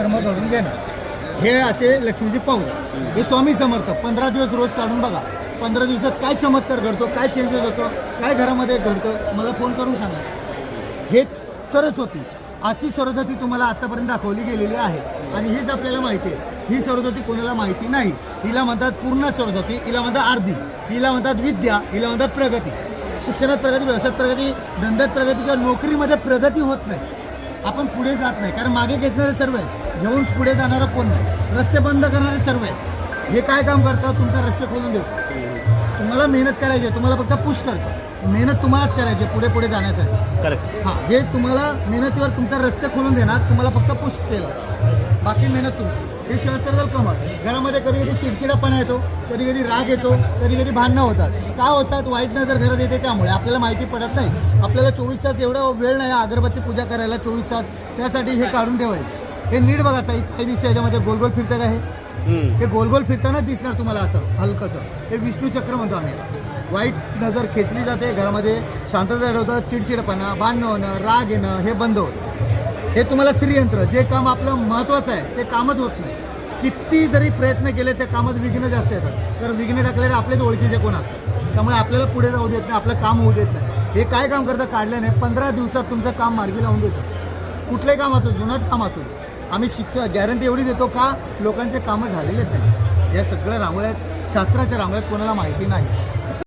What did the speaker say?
कर्म घडून देणार. हे असे लक्ष्मीचे पाऊल. हे स्वामी समर्थ 15 दिवस रोज काढून बघा. 15 दिवसात काय चमत्कार घडतो, काय चेंजेस होतो, काय घरामध्ये घडतं, मला फोन करून सांगा. हे सरस्वती, अशी सरस्वती तुम्हाला आतापर्यंत दाखवली गेलेली आहे आणि हीच आपल्याला माहिती आहे. ही सरस्वती कोणाला माहिती नाही. हिला म्हणतात पूर्ण सरस्वती, हिला म्हणतात अर्धी, हिला म्हणतात विद्या, हिला म्हणतात प्रगती. शिक्षणात प्रगती, व्यवसायात प्रगती, धंद्यात प्रगती किंवा नोकरीमध्ये प्रगती होत नाही. आपण पुढे जात नाही कारण मागे खेचणारे सर्व आहेत, घेऊन पुढे जाणारं कोण नाही. रस्ते बंद करणारे सर्व आहेत. हे काय काम करतं, तुमचा रस्ते खोलून देतो. तुम्हाला मेहनत करायची आहे, तुम्हाला फक्त पुश करतो. मेहनत तुम्हालाच करायची पुढे पुढे जाण्यासाठी. करेक्ट. हां, हे तुम्हाला मेहनतीवर तुमचा रस्ते खोलून देणार, तुम्हाला फक्त पुश केलं, बाकी मेहनत तुमची. हे सहस्त्रदल कमळ. घरामध्ये कधी कधी चिडचिडापणा येतो, कधी कधी राग येतो, कधी कधी भांडणं होतात. का होतात? वाईट नजर घरात येते त्यामुळे. आपल्याला माहिती पडत नाही. आपल्याला 24 तास एवढा वेळ नाही अगरबत्ती पूजा करायला 24 तास. त्यासाठी हे काढून ठेवायचं. हे नीट बघा ताई, काही दिसतं याच्यामध्ये गोल गोल फिरतं का? हे गोल गोल फिरताना दिसणार तुम्हाला असं हलकंसं. हे विष्णू चक्र म्हणतो आम्ही. वाईट नजर खेचली जाते, घरामध्ये शांतता होतं, चिडचिडपणा, भांडणं होणं, राग येणं हे बंद होतं. हे तुम्हाला श्रीयंत्र, जे काम आपलं महत्त्वाचं आहे ते कामच होत नाही. किती जरी प्रयत्न केले त्या कामात विघ्न जास्त येतात. तर विघ्न टाकलेले आपलेच ओळखीचे कोण असतात, त्यामुळे आपल्याला पुढे जाऊ देत नाही, आपलं काम होऊ देत नाही. हे काय काम करतं? काढल्याने 15 दिवसात तुमचं काम मार्गी लावून देतं. कुठलंही काम असो, जुनाट काम असो. आम्ही गॅरंटी एवढी देतो का लोकांचे कामं झालेलेच नाही. या सगळ्या रांगोळ्यात, शास्त्राच्या रांगोळ्यात कोणाला माहिती नाही.